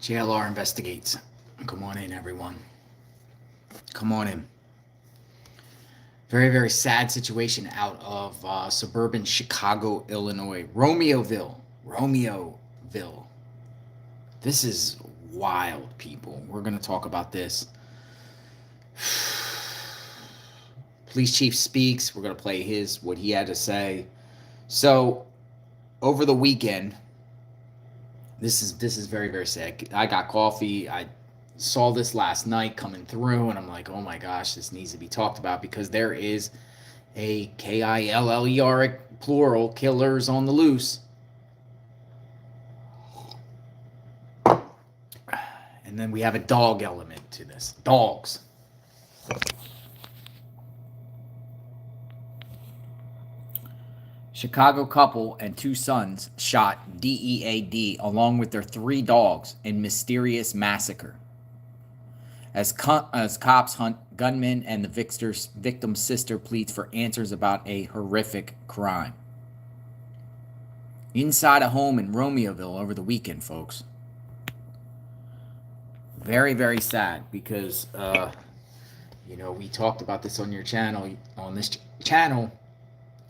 JLR investigates. Come on in, everyone. Come on in. Very, very sad situation out of suburban Chicago, Illinois. Romeoville. This is wild, people. We're going to talk about this. Police chief speaks. We're going to play what he had to say. So, over the weekend, this is very, very sad. I got coffee. I saw this last night coming through, and I'm like, oh my gosh, this needs to be talked about because there is a KILLER plural killers on the loose. And then we have a dog element to this. Dogs. Chicago couple and 2 sons shot DEAD along with their 3 dogs in mysterious massacre. As cops hunt gunmen and the victim's sister pleads for answers about a horrific crime. Inside a home in Romeoville over the weekend, folks. Very, very sad because, we talked about this on your channel. On this channel,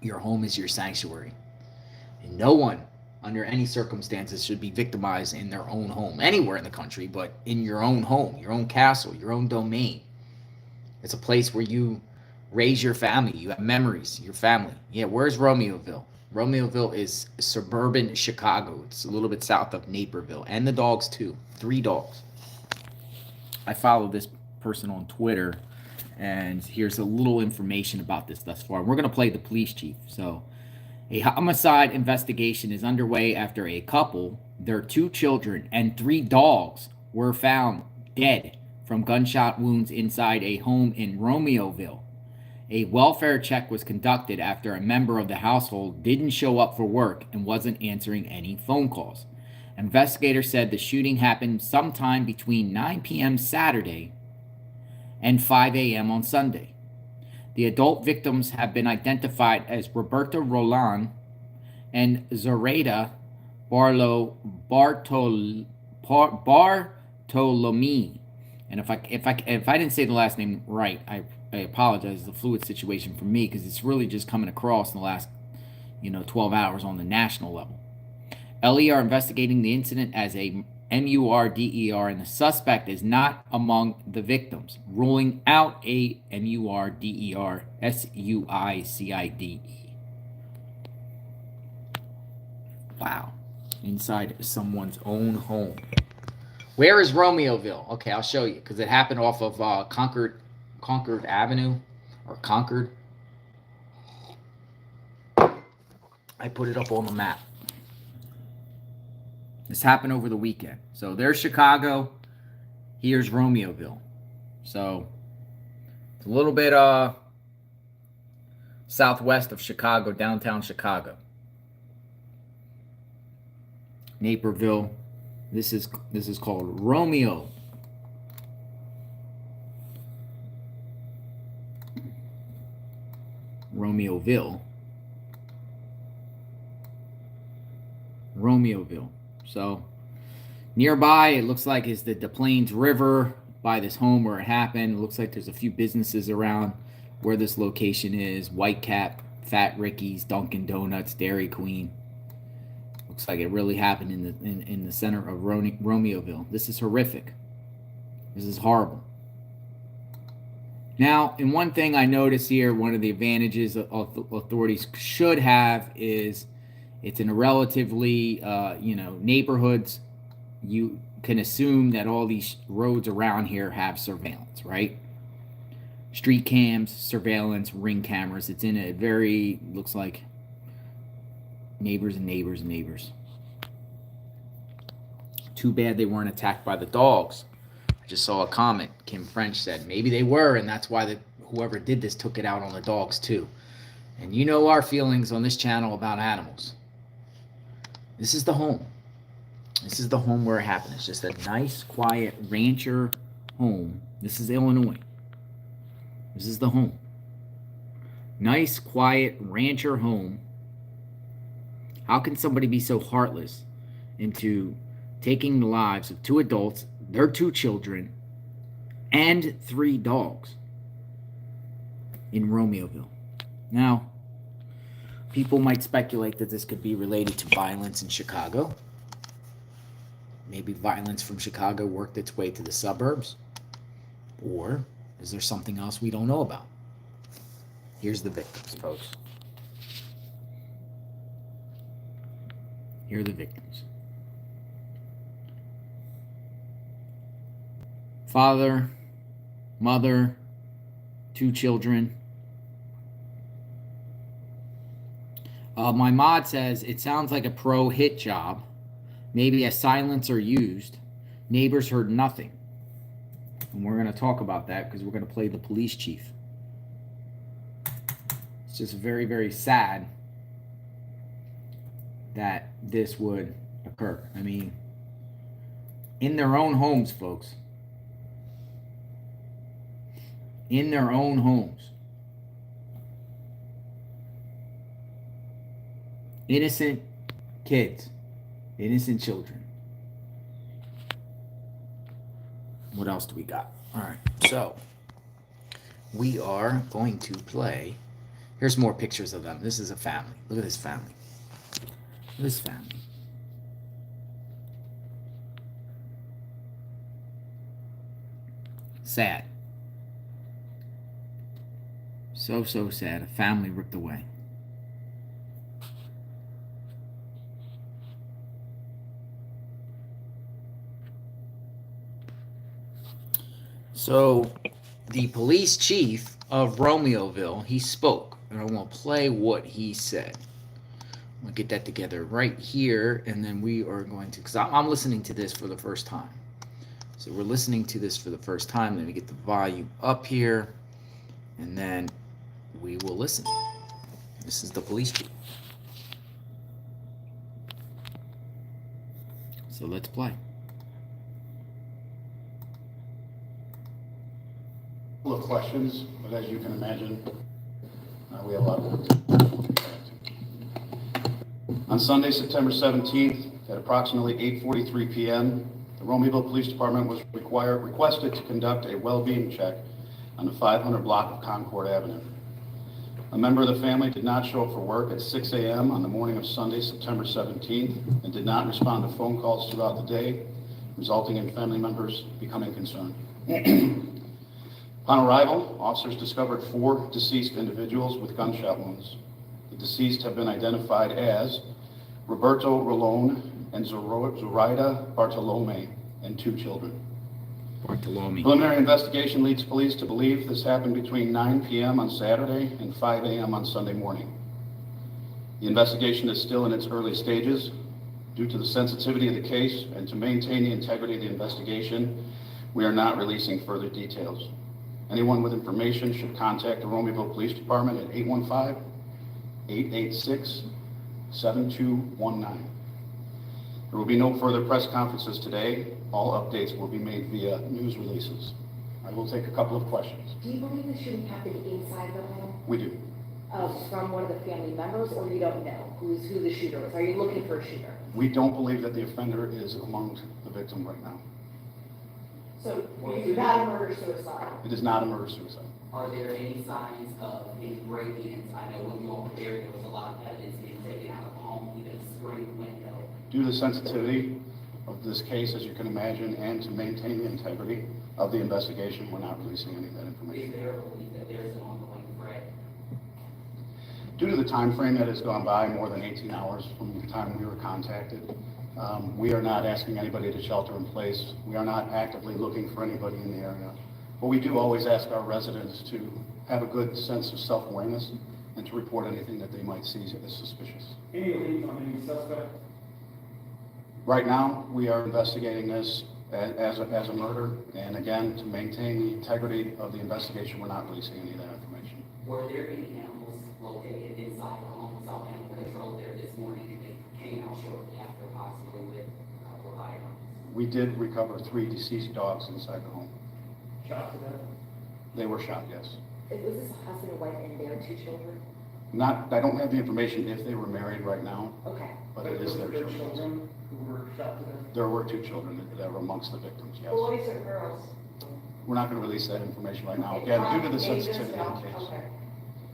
your home is your sanctuary. And no one, under any circumstances, should be victimized in their own home. Anywhere in the country, but in your own home, your own castle, your own domain. It's a place where you raise your family. You have memories, your family. Yeah, where's Romeoville? Romeoville is suburban Chicago. It's a little bit south of Naperville. And the dogs, too. 3 dogs. I follow this person on Twitter, and here's a little information about this thus far. We're going to play the police chief. So, a homicide investigation is underway after a couple, their 2 children, and 3 dogs were found dead from gunshot wounds inside a home in Romeoville. A welfare check was conducted after a member of the household didn't show up for work and wasn't answering any phone calls. Investigators said the shooting happened sometime between 9 p.m. Saturday and 5 a.m. on Sunday. The adult victims have been identified as Roberto Rolon and Zoraida Bartolomei. And if I didn't say the last name right, I apologize. It's a fluid situation for me because it's really just coming across in the last 12 hours on the national level. LE are investigating the incident as a MURDER, and the suspect is not among the victims, ruling out a MURDER SUICIDE. Wow. Inside someone's own home. Where is Romeoville? Okay, I'll show you, because it happened off of Concord Avenue, or Concord. I put it up on the map. This happened over the weekend. So there's Chicago. Here's Romeoville. So it's a little bit southwest of Chicago, downtown Chicago. Naperville. This is called Romeoville. So nearby, it looks like is the Des Plaines River by this home where it happened. It looks like there's a few businesses around where this location is. White Cap, Fat Ricky's, Dunkin' Donuts, Dairy Queen. Looks like it really happened in the center of Romeoville. This is horrific. This is horrible. Now, and one thing I notice here, one of the advantages authorities should have is it's in a relatively, neighborhoods. You can assume that all these roads around here have surveillance, right? Street cams, surveillance, ring cameras. It's in a very, looks like neighbors and neighbors and neighbors. Too bad they weren't attacked by the dogs. I just saw a comment. Kim French said maybe they were, and that's why whoever did this took it out on the dogs too. And you know our feelings on this channel about animals. This is the home. This is the home where it happened. It's just a nice, quiet rancher home. This is Illinois. This is the home. Nice, quiet rancher home. How can somebody be so heartless and to taking the lives of 2 adults, their 2 children, and 3 dogs in Romeoville. Now, people might speculate that this could be related to violence in Chicago. Maybe violence from Chicago worked its way to the suburbs. Or is there something else we don't know about? Here's the victims, folks. Here are the victims. Father, mother, 2 children. My mod says, it sounds like a pro hit job. Maybe a silencer used. Neighbors heard nothing. And we're going to talk about that because we're going to play the police chief. It's just very, very sad that this would occur. I mean, in their own homes, folks. In their own homes. Innocent kids. Innocent children. What else do we got? All right, so we are going to play. Here's more pictures of them. This is a family. Look at this family. Look at this family. Sad. So, so sad. A family ripped away. So, the police chief of Romeoville, he spoke. And I want to play what he said. I'm going to get that together right here. And then we are going to, because I'm listening to this for the first time. So we're listening to this for the first time. Let me get the volume up here. And then we will listen. This is the police chief. So let's play. Couple of questions, but as you can imagine, we have a lot of work to do. On Sunday, September 17th, at approximately 8:43 p.m., the Romeoville Police Department was requested to conduct a well-being check on the 500 block of Concord Avenue. A member of the family did not show up for work at 6 a.m. on the morning of Sunday, September 17th, and did not respond to phone calls throughout the day, resulting in family members becoming concerned. Upon arrival, officers discovered 4 deceased individuals with gunshot wounds. The deceased have been identified as Roberto Rolon and Zoraida Bartolomei, and 2 children. Bartolomei. Preliminary investigation leads police to believe this happened between 9 p.m. on Saturday and 5 a.m. on Sunday morning. The investigation is still in its early stages. Due to the sensitivity of the case and to maintain the integrity of the investigation, we are not releasing further details. Anyone with information should contact the Romeoville Police Department at 815-886-7219. There will be no further press conferences today. All updates will be made via news releases. I will take a couple of questions. Do you believe the shooting happened inside the home? We do. From one of the family members, or you don't know who the shooter is? Are you looking for a shooter? We don't believe that the offender is among the victim right now. So it's not a murder-suicide? It is not a murder-suicide. Are there any signs of any break-ins? I know when you all were there was a lot of evidence being taken out of the home, even a screen window. Due to the sensitivity of this case, as you can imagine, and to maintain the integrity of the investigation, we're not releasing any of that Is information. there a belief that there is an ongoing threat? Due to the time frame that has gone by, more than 18 hours from the time we were contacted, we are not asking anybody to shelter in place. We are not actively looking for anybody in the area. But we do always ask our residents to have a good sense of self-awareness and to report anything that they might see as suspicious. Any leads on any suspect? Right now, we are investigating this as a murder, and again, to maintain the integrity of the investigation, we're not releasing any of that information. Were there any animals located inside the home? Saw animal control there this morning, and they came out shortly after, possibly with a couple of items. We did recover 3 deceased dogs inside the home. Shot to death? They were shot, yes. Was this a husband and wife and their 2 children? I don't have the information if they were married right now, Okay. but it is their Their children. children who were shot to death. There were 2 children that were amongst the victims, yes. Boys or girls? We're not going to release that information right now, again, due to the sensitivity of the case, Okay.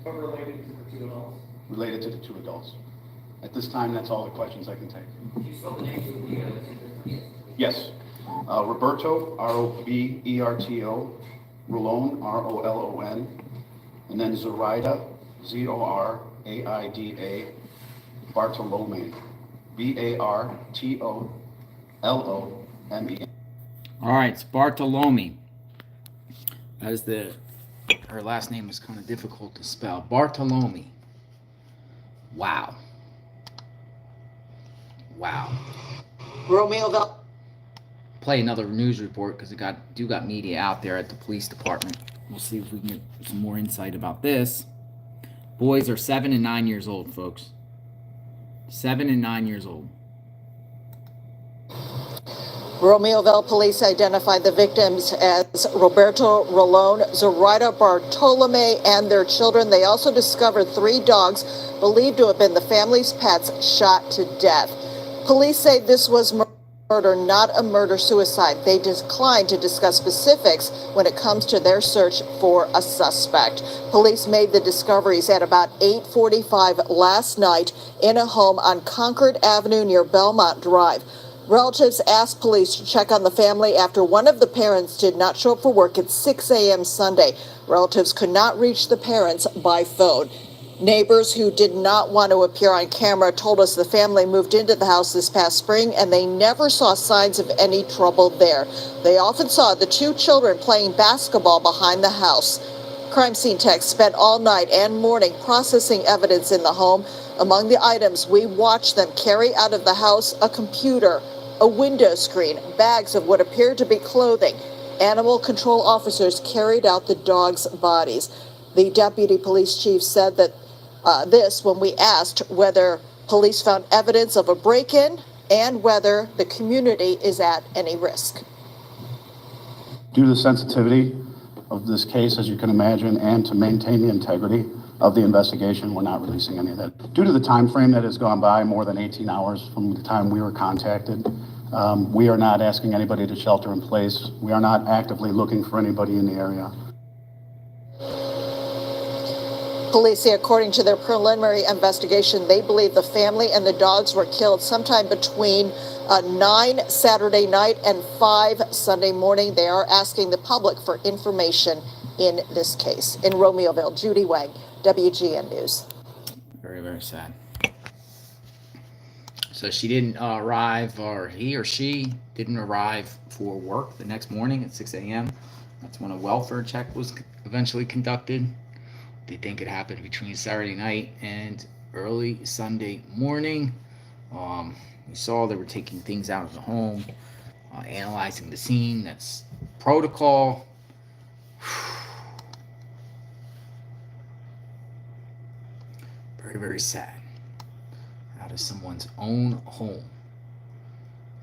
But related to the 2 adults. related to the 2 adults. At this time, that's all the questions I can take. You saw the names of the other two. Yes. Roberto, Roberto, Rolon, Rolon, and then Zoraida, Zoraida, Bartolomei, Bartolome. All right, it's Bartolomei. That is her last name is kind of difficult to spell. Bartolomei. Wow. Wow. Romeoville. Play another news report because it got media out there at the police department. We'll see if we can get some more insight about this. Boys are 7 and 9 years old, folks. 7 and 9 years old. Romeoville police identified the victims as Roberto Rolon Zoraida Bartolomei and their children. They also discovered 3 dogs believed to have been the family's pets shot to death. Police say this was murder, not a murder-suicide. They declined to discuss specifics when it comes to their search for a suspect. Police made the discoveries at about 8:45 last night in a home on Concord Avenue near Belmont Drive. Relatives asked police to check on the family after one of the parents did not show up for work at 6 a.m. Sunday. Relatives could not reach the parents by phone. Neighbors who did not want to appear on camera told us the family moved into the house this past spring and they never saw signs of any trouble there. They often saw the 2 children playing basketball behind the house. Crime scene techs spent all night and morning processing evidence in the home. Among the items we watched them carry out of the house: a computer, a window screen, bags of what appeared to be clothing. Animal control officers carried out the dogs' bodies. The deputy police chief said that this when we asked whether police found evidence of a break-in and whether the community is at any risk. Due to the sensitivity of this case, as you can imagine, and to maintain the integrity of the investigation, we're not releasing any of that. Due to the time frame that has gone by, more than 18 hours from the time we were contacted, we are not asking anybody to shelter in place. We are not actively looking for anybody in the area. Police say, according to their preliminary investigation, they believe the family and the dogs were killed sometime between 9 Saturday night and 5 Sunday morning. They are asking the public for information in this case. In Romeoville, Judy Wang, WGN News. Very, very sad. So she didn't arrive, or he or she didn't arrive for work the next morning at 6 a.m. That's when a welfare check was eventually conducted. They think it happened between Saturday night and early Sunday morning. We saw they were taking things out of the home, analyzing the scene. That's protocol. Very, very sad. Out of someone's own home.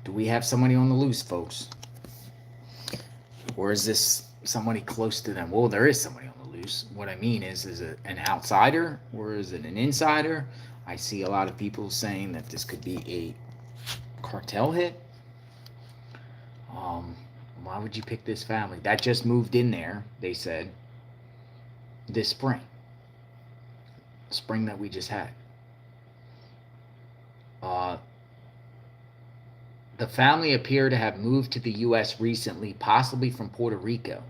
Do we have somebody on the loose, folks? Or is this somebody close to them? Well, there is somebody on the loose. What I mean is it an outsider or is it an insider? I see a lot of people saying that this could be a cartel hit. Why would you pick this family? That just moved in there, they said, this spring. Spring that we just had. The family appear to have moved to the U.S. recently, possibly from Puerto Rico,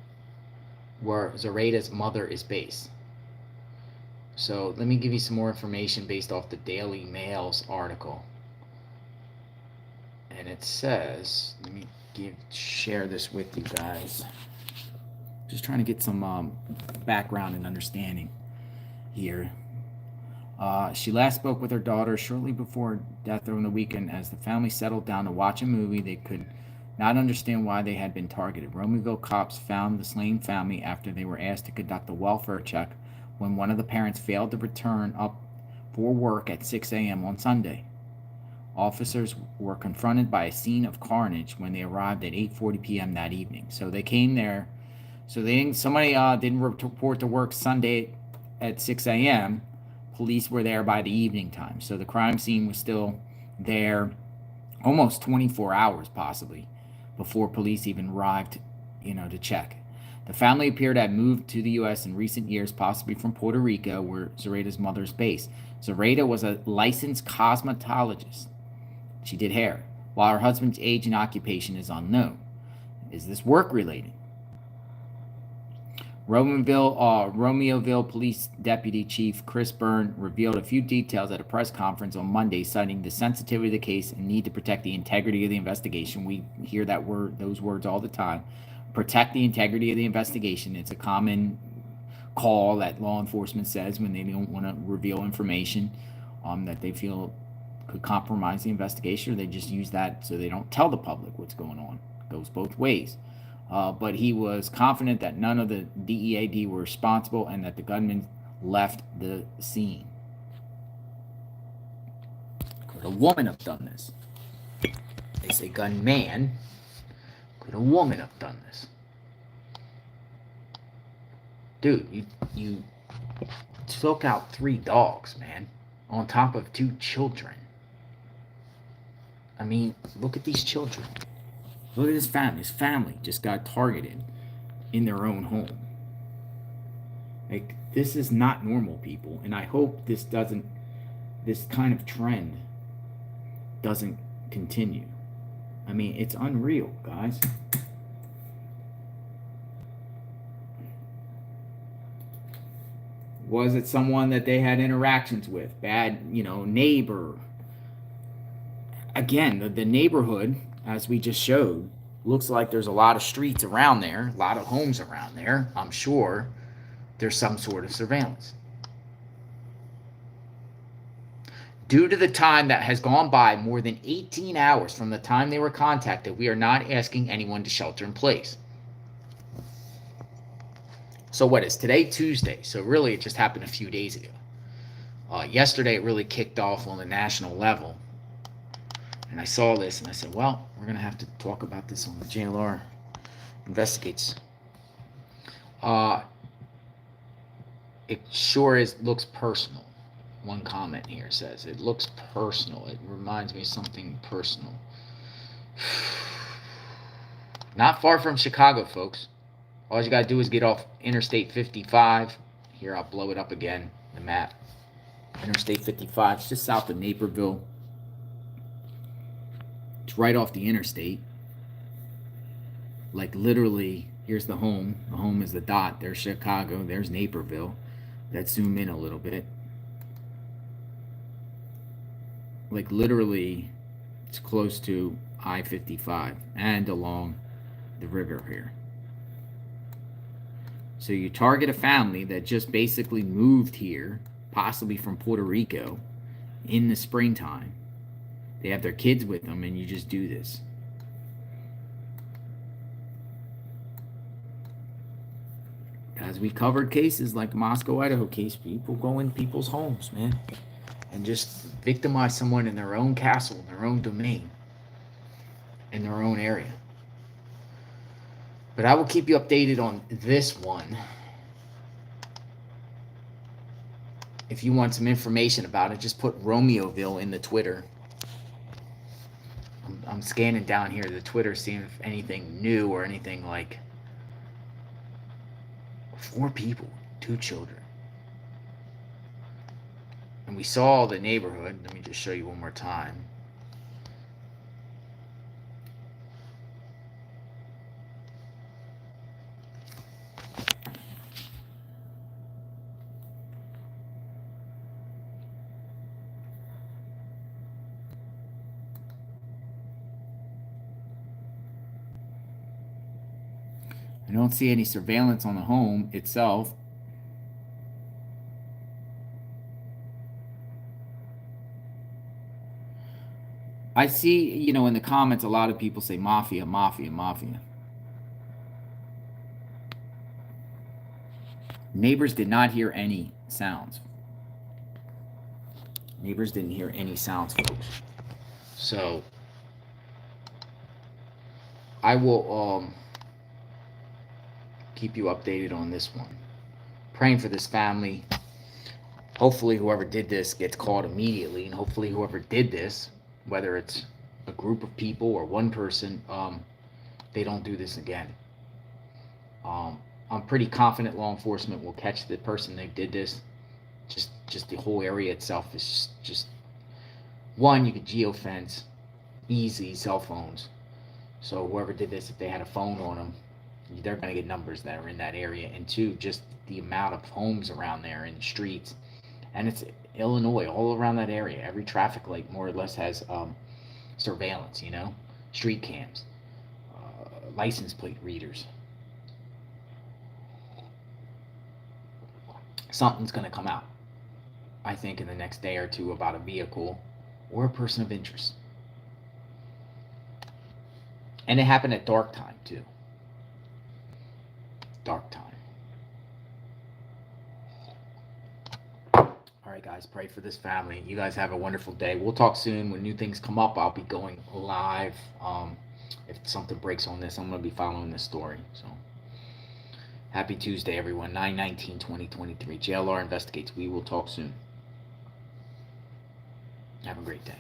where Zoraida's mother is based. So let me give you some more information based off the Daily Mail's article. And it says, let me share this with you guys. Just trying to get some background and understanding here. She last spoke with her daughter shortly before death over the weekend. As the family settled down to watch a movie, they could not understand why they had been targeted. Romeoville cops found the slain family after they were asked to conduct a welfare check when one of the parents failed to return up for work at 6 a.m. on Sunday. Officers were confronted by a scene of carnage when they arrived at 8:40 p.m. that evening. So they came there. So somebody didn't report to work Sunday at 6 a.m. Police were there by the evening time. So the crime scene was still there almost 24 hours possibly before police even arrived, to check. The family appeared to have moved to the U.S. in recent years, possibly from Puerto Rico, where Zoraida's mother's based. Zoraida was a licensed cosmetologist. She did hair, while her husband's age and occupation is unknown. Is this work-related? Romeoville Police Deputy Chief Chris Byrne revealed a few details at a press conference on Monday, citing the sensitivity of the case and need to protect the integrity of the investigation. We hear those words all the time. Protect the integrity of the investigation. It's a common call that law enforcement says when they don't want to reveal information that they feel could compromise the investigation, or they just use that so they don't tell the public what's going on. It goes both ways. But he was confident that none of the DEAD were responsible and that the gunman left the scene. Could a woman have done this? They say gunman. Could a woman have done this? Dude, you took out 3 dogs, man, on top of 2 children. I mean, look at these children. Look at his family. His family just got targeted in their own home. Like, this is not normal, people. And I hope this kind of trend doesn't continue. I mean, it's unreal, guys. Was it someone that they had interactions with? Bad, neighbor? Again, the neighborhood, as we just showed, looks like there's a lot of streets around there, a lot of homes around there. I'm sure there's some sort of surveillance. Due to the time that has gone by, more than 18 hours from the time they were contacted, we are not asking anyone to shelter in place. So what is today? Tuesday. So really it just happened a few days ago. Yesterday it really kicked off on the national level. And I saw this and I said, well, we're going to have to talk about this on the JLR Investigates. It sure looks personal. One comment here says, it looks personal. It reminds me of something personal. Not far from Chicago, folks. All you got to do is get off Interstate 55. Here, I'll blow it up again, the map. Interstate 55, it's just south of Naperville. It's right off the interstate. Like literally, here's the home. The home is the dot. There's Chicago. There's Naperville. Let's zoom in a little bit. Like literally, it's close to I-55 and along the river here. So you target a family that just basically moved here, possibly from Puerto Rico, in the springtime. They have their kids with them, and you just do this. As we covered cases like the Moscow, Idaho case, people go in people's homes, man, and just victimize someone in their own castle, in their own domain, in their own area. But I will keep you updated on this one. If you want some information about it, just put Romeoville in the Twitter. I'm scanning down here the Twitter, seeing if anything new or anything like 4 people, 2 children. And we saw the neighborhood. Let me just show you one more time. I don't see any surveillance on the home itself. I see, in the comments, a lot of people say mafia, mafia, mafia. Neighbors did not hear any sounds. Neighbors didn't hear any sounds, folks. So, I will keep you updated on this one. Praying for this family. hopefully whoever did this gets caught immediately, and hopefully whoever did this, whether it's a group of people or one person, they don't do this again. I'm pretty confident law enforcement will catch the person that did this. Just the whole area itself is just one, you could geofence, easy cell phones. So whoever did this, if they had a phone on them, they're going to get numbers that are in that area. And two, just the amount of homes around there and streets. And it's Illinois, all around that area. Every traffic light more or less has surveillance, you know, street cams, license plate readers. Something's going to come out, I think, in the next day or two about a vehicle or a person of interest. And it happened at dark time, too. Dark time. All right, guys, pray for this family. You guys have a wonderful day. We'll talk soon. When new things come up, I'll be going live. If something breaks on this, I'm going to be following this story. So, happy Tuesday, everyone. 9/19/2023. JLR Investigates. We will talk soon. Have a great day.